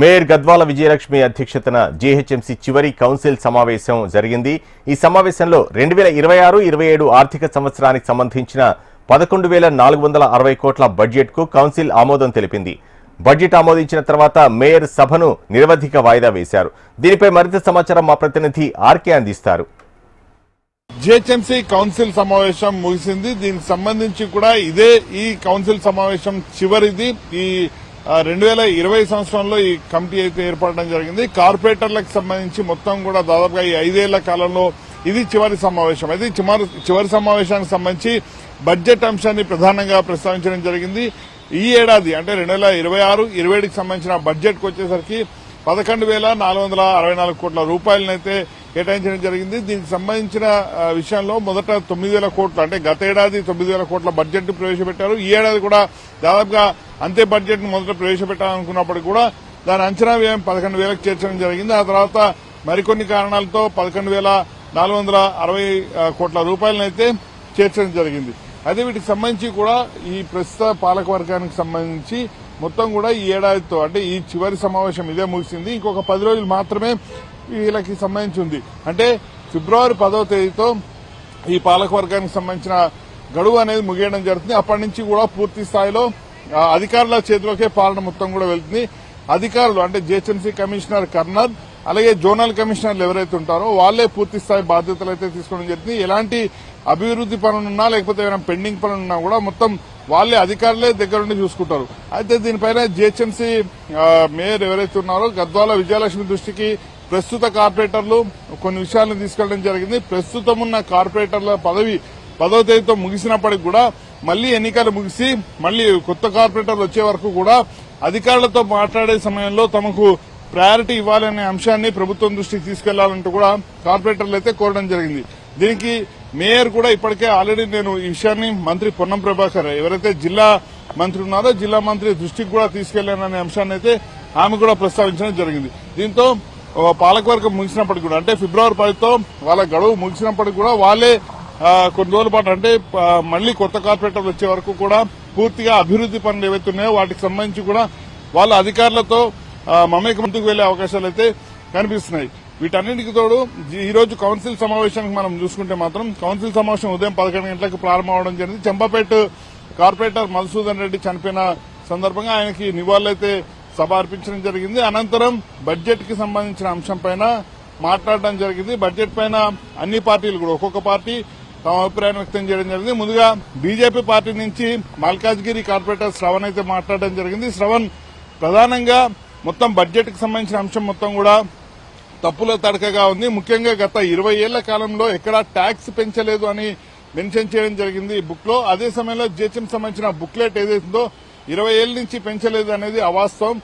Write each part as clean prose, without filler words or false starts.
Mayor Gadwal Vijayalakshmi అధ్యక్షతన GHMC చివరి council సమావేశం జరిగింది. ఈ సమావేశంలో 2026-27 ఆర్థిక సంవత్సరానికి సంబంధించిన 11,460 కోట్ల బడ్జెట్కు కౌన్సిల్ ఆమోదం తెలిపింది. బడ్జెట్ ఆమోదించిన తర్వాత మేయర్ సభను నిరవధిక వాయిదా వేశారు. దీనిపై మరింత సమాచారం మా ప్రతినిధి ఆర్కే అందిస్తారు. జీహెచ్ఎంసీ కౌన్సిల్ సమావేశం ముగిసింది. దీనికి సంబంధించి కూడా ఇదే ఈ కౌన్సిల్ సమావేశం చివరిది. ఈ 2020 సంవత్సరంలో ఈ కమిటీ అయితే ఏర్పడడం జరిగింది. కార్పొరేటర్లకు సంబంధించి మొత్తం కూడా దాదాపుగా ఈ 5 ఏళ్ల కాలంలో ఇది చివరి సమావేశం. అయితే చివరి సమావేశానికి సంబంధించి బడ్జెట్ అంశాన్ని ప్రధానంగా ప్రస్తావించడం జరిగింది. ఈ ఏడాది అంటే 2026-27కి సంబంధించిన బడ్జెట్కు వచ్చేసరికి 11,464 కోట్ల రూపాయలనైతే కేటాయించడం జరిగింది. దీనికి సంబంధించిన విషయంలో మొదట 9,000 కోట్లు అంటే గత ఏడాది 9,000 కోట్ల బడ్జెట్ ను ప్రవేశపెట్టారు. ఈ ఏడాది కూడా దాదాపుగా అంతే బడ్జెట్ ను మొదట ప్రవేశపెట్టాలనుకున్నప్పటికీ కూడా దాని అంచనా వ్యయం 11,000కు చేర్చడం జరిగింది. ఆ తర్వాత మరికొన్ని కారణాలతో 11,460 కోట్ల రూపాయలనైతే చేర్చడం జరిగింది. అయితే వీటికి సంబంధించి కూడా ఈ ప్రస్తుత పాలకవర్గానికి సంబంధించి మొత్తం కూడా ఈ ఏడాదితో అంటే ఈ చివరి సమావేశం ఇదే ముగిసింది. ఇంకొక 10 రోజులు మాత్రమే వీళ్ళకి సంబంధించి ఉంది. అంటే ఫిబ్రవరి 10వ తేదీతో ఈ పాలకవర్గానికి సంబంధించిన గడువు అనేది ముగియడం జరుగుతుంది. అప్పటి నుంచి కూడా పూర్తి స్థాయిలో అధికారుల చేతిలోకే పాలన మొత్తం కూడా వెళ్తుంది. అధికారులు అంటే జీహెచ్ఎంసీ కమిషనర్ కర్నల్ అలాగే జోనల్ కమిషనర్లు ఎవరైతే ఉంటారో వాళ్లే పూర్తి స్థాయి బాధ్యతలు అయితే తీసుకోవడం జరుగుతుంది. ఎలాంటి అభివృద్ది పనులున్నా లేకపోతే ఏమైనా పెండింగ్ పనులున్నా కూడా మొత్తం వాళ్లే అధికారులే దగ్గరుండి చూసుకుంటారు. అయితే దీనిపైన జీహెచ్ఎంసీ మేయర్ ఎవరైతే ఉన్నారో గద్వాల విజయలక్ష్మి దృష్టికి ప్రస్తుత కార్పొరేటర్లు కొన్ని విషయాలను తీసుకెళ్లడం జరిగింది. ప్రస్తుతం ఉన్న కార్పొరేటర్ల పదవి 10వ తేదీతో ముగిసినప్పటికీ కూడా మళ్లీ ఎన్నికలు ముగిసి మళ్లీ కొత్త కార్పొరేటర్లు వచ్చే వరకు కూడా అధికారులతో మాట్లాడే సమయంలో తమకు ప్రయారిటీ ఇవ్వాలనే అంశాన్ని ప్రభుత్వం దృష్టికి తీసుకెళ్లాలంటూ కూడా కార్పొరేటర్లు అయితే కోరడం జరిగింది. దీనికి మేయర్ కూడా ఇప్పటికే ఆల్రెడీ నేను ఈ విషయాన్ని మంత్రి పొన్నం ప్రభాకర్ ఎవరైతే జిల్లా మంత్రి ఉన్నారో జిల్లా మంత్రి దృష్టికి కూడా తీసుకెళ్లాననే అంశాన్ని అయితే ఆమె కూడా ప్రస్తావించడం జరిగింది. దీంతో పాలకవర్గం ముగిసినప్పటికీ కూడా అంటే ఫిబ్రవరి 10తో వాళ్ళ గడువు ముగిసినప్పటికీ కూడా వాళ్ళే కొన్ని రోజుల పాటు అంటే మళ్లీ కొత్త కార్పొరేటర్లు వచ్చే వరకు కూడా పూర్తిగా అభివృద్ది పనులు ఏవైతే ఉన్నాయో వాటికి సంబంధించి కూడా వాళ్ళ అధికారులతో మమేక ముందుకు వెళ్లే అవకాశాలు అయితే కనిపిస్తున్నాయి. వీటన్నింటికి తోడు ఈ రోజు కౌన్సిల్ సమావేశానికి మనం చూసుకుంటే మాత్రం కౌన్సిల్ సమావేశం ఉదయం 11 గంటలకు ప్రారంభం అవడం జరిగింది. చంపాపేట కార్పొరేటర్ మధుసూదన్ రెడ్డి చనిపోయిన సందర్భంగా ఆయనకి నివాళులైతే సభ అర్పించడం జరిగింది. అనంతరం బడ్జెట్ కి సంబంధించిన అంశంపైన మాట్లాడడం జరిగింది. బడ్జెట్ పైన అన్ని పార్టీలు కూడా ఒక్కొక్క పార్టీ తమ అభిప్రాయం వ్యక్తం చేయడం జరిగింది. ముందుగా బీజేపీ పార్టీ నుంచి మల్కాజ్గిరి కార్పొరేటర్ శ్రవణ్ అయితే మాట్లాడడం జరిగింది. శ్రవణ్ ప్రధానంగా మొత్తం బడ్జెట్ కి సంబంధించిన అంశం మొత్తం కూడా తప్పులో తడకగా ఉంది. ముఖ్యంగా గత 20 ఏళ్ల కాలంలో ఎక్కడా ట్యాక్స్ పెంచలేదు అని మెన్షన్ చేయడం జరిగింది ఈ బుక్ లో. అదే సమయంలో జీహెచ్ఎం సంబంధించిన బుక్లెట్ ఏదైతుందో 20 ఏళ్ల నుంచి పెంచలేదు అనేది అవాస్తవం.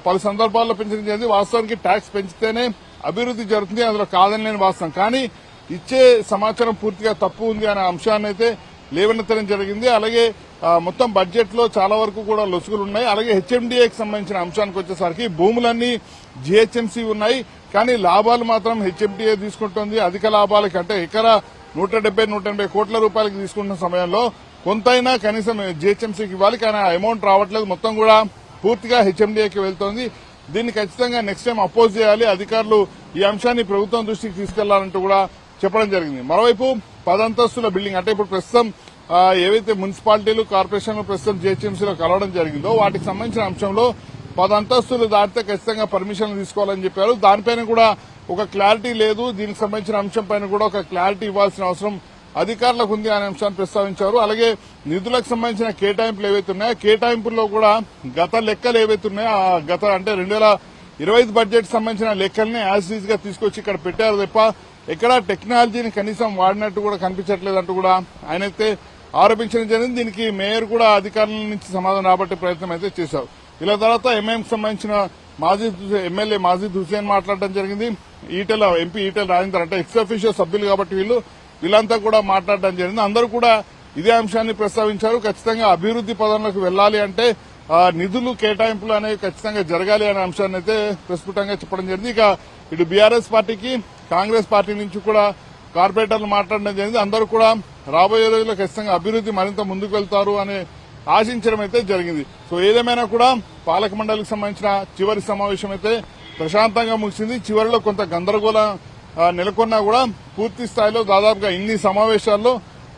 పలు సందర్భాల్లో పెంచడం జరిగింది. వాస్తవానికి ట్యాక్స్ పెంచితేనే అభివృద్ది జరుగుతుంది, అందులో కాదని లేని వాస్తవం. కానీ ఇచ్చే సమాచారం పూర్తిగా తప్పు ఉంది అనే అంశాన్ని అయితే లేవనెత్తడం జరిగింది. అలాగే మొత్తం బడ్జెట్ లో చాలా వరకు కూడా లొసుగులు ఉన్నాయి. అలాగే హెచ్ఎండిఏకి సంబంధించిన అంశానికి వచ్చేసరికి భూములన్నీ జీహెచ్ఎంసీ ఉన్నాయి, కానీ లాభాలు మాత్రం హెచ్ఎండిఏ తీసుకుంటుంది. అధిక లాభాలకి అంటే ఎకరా 170-180 కోట్ల రూపాయలకి తీసుకుంటున్న సమయంలో కొంతైనా కనీసం జీహెచ్ఎంసీకి ఇవ్వాలి, కానీ ఆ అమౌంట్ రావట్లేదు. మొత్తం కూడా పూర్తిగా హెచ్ఎండిఏకి వెళ్తోంది. దీన్ని ఖచ్చితంగా నెక్స్ట్ టైం అపోజ్ చేయాలి. అధికారులు ఈ అంశాన్ని ప్రభుత్వం దృష్టికి తీసుకెళ్లాలంటూ కూడా చెప్పడం జరిగింది. మరోవైపు 10 అంతస్తుల బిల్డింగ్ అంటే ఇప్పుడు ప్రస్తుతం ఏవైతే మున్సిపాలిటీలు కార్పొరేషన్లు ప్రస్తుతం జీహెచ్ఎంసీలో కలవడం జరిగిందో వాటికి సంబంధించిన అంశంలో 10 అంతస్తులు దాటితే ఖచ్చితంగా పర్మిషన్లు తీసుకోవాలని చెప్పారు. దానిపైన కూడా ఒక క్లారిటీ లేదు. దీనికి సంబంధించిన అంశం పైన కూడా ఒక క్లారిటీ ఇవ్వాల్సిన అవసరం అధికారులకు ఉంది అనే అంశాన్ని ప్రస్తావించారు. అలాగే నిధులకు సంబంధించిన కేటాయింపులు ఏవైతే ఉన్నాయో కేటాయింపుల్లో కూడా గత లెక్కలు ఏవైతే ఉన్నాయో గత అంటే 2025 బడ్జెట్ సంబంధించిన లెక్కల్ని యాజ్ ఈజ్ గా తీసుకొచ్చి ఇక్కడ పెట్టారు తప్ప ఎక్కడా టెక్నాలజీని కనీసం వాడినట్టు కూడా కనిపించట్లేదంటూ కూడా ఆయనైతే ఆరోపించడం జరిగింది. దీనికి మేయర్ కూడా అధికారుల నుంచి సమాధానం రాబట్టే ప్రయత్నం అయితే చేశారు. ఇలా తర్వాత ఎంఐఎంకి సంబంధించిన ఎమ్మెల్యే మాజిద్ హుసేన్ మాట్లాడడం జరిగింది. ఎంపీ ఈటెల రాజేందర్ అంటే ఎక్స్ అఫీషియల్ సభ్యులు కాబట్టి వీళ్ళంతా కూడా మాట్లాడడం జరిగింది. అందరూ కూడా ఇదే అంశాన్ని ప్రస్తావించారు. ఖచ్చితంగా అభివృద్ది పదంలోకి వెళ్లాలి అంటే నిధులు కేటాయింపులు అనేవి ఖచ్చితంగా జరగాలి అనే అంశాన్ని అయితే ప్రస్ఫుటంగా చెప్పడం జరిగింది. ఇక ఇటు బీఆర్ఎస్ పార్టీకి కాంగ్రెస్ పార్టీ నుంచి కూడా కార్పొరేటర్లు మాట్లాడడం జరిగింది. అందరూ కూడా రాబోయే రోజుల్లో ఖచ్చితంగా అభివృద్ది మరింత ముందుకు వెళ్తారు అనే ఆశించడం అయితే జరిగింది. సో ఏదేమైనా కూడా పాలక మండలికి సంబంధించిన చివరి సమావేశం అయితే ప్రశాంతంగా ముగిసింది. చివరిలో కొంత గందరగోళం నెలకొన్నా కూడా పూర్తి స్థాయిలో దాదాపుగా ఇన్ని సమావేశాల్లో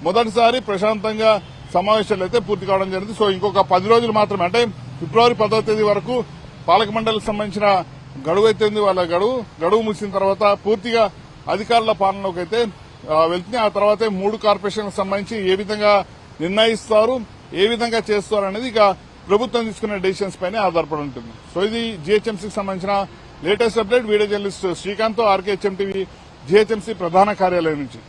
మొదటిసారి ప్రశాంతంగా సమావేశాలు అయితే పూర్తి కావడం జరిగింది. సో ఇంకొక 10 రోజులు మాత్రమే, అంటే ఫిబ్రవరి 10వ తేదీ వరకు పాలక మండలికి సంబంధించిన గడువు అయితే ఉంది. వాళ్ళ గడువు ముగిసిన తర్వాత పూర్తిగా అధికారుల పాలనలోకి అయితే వెళ్తుంది. ఆ తర్వాతే 3 కార్పొరేషన్లకు సంబంధించి ఏ విధంగా నిర్ణయిస్తారు, ఏ విధంగా చేస్తారు అనేది ఇక ప్రభుత్వం తీసుకునే డెసిషన్స్ పైనే ఆధారపడి ఉంటుంది. సో ఇది జీహెచ్ఎంసీకి సంబంధించిన latest update. Video journalist Srikanth, RKHM TV GHMC ప్రధాన కార్యాలయం నుంచి.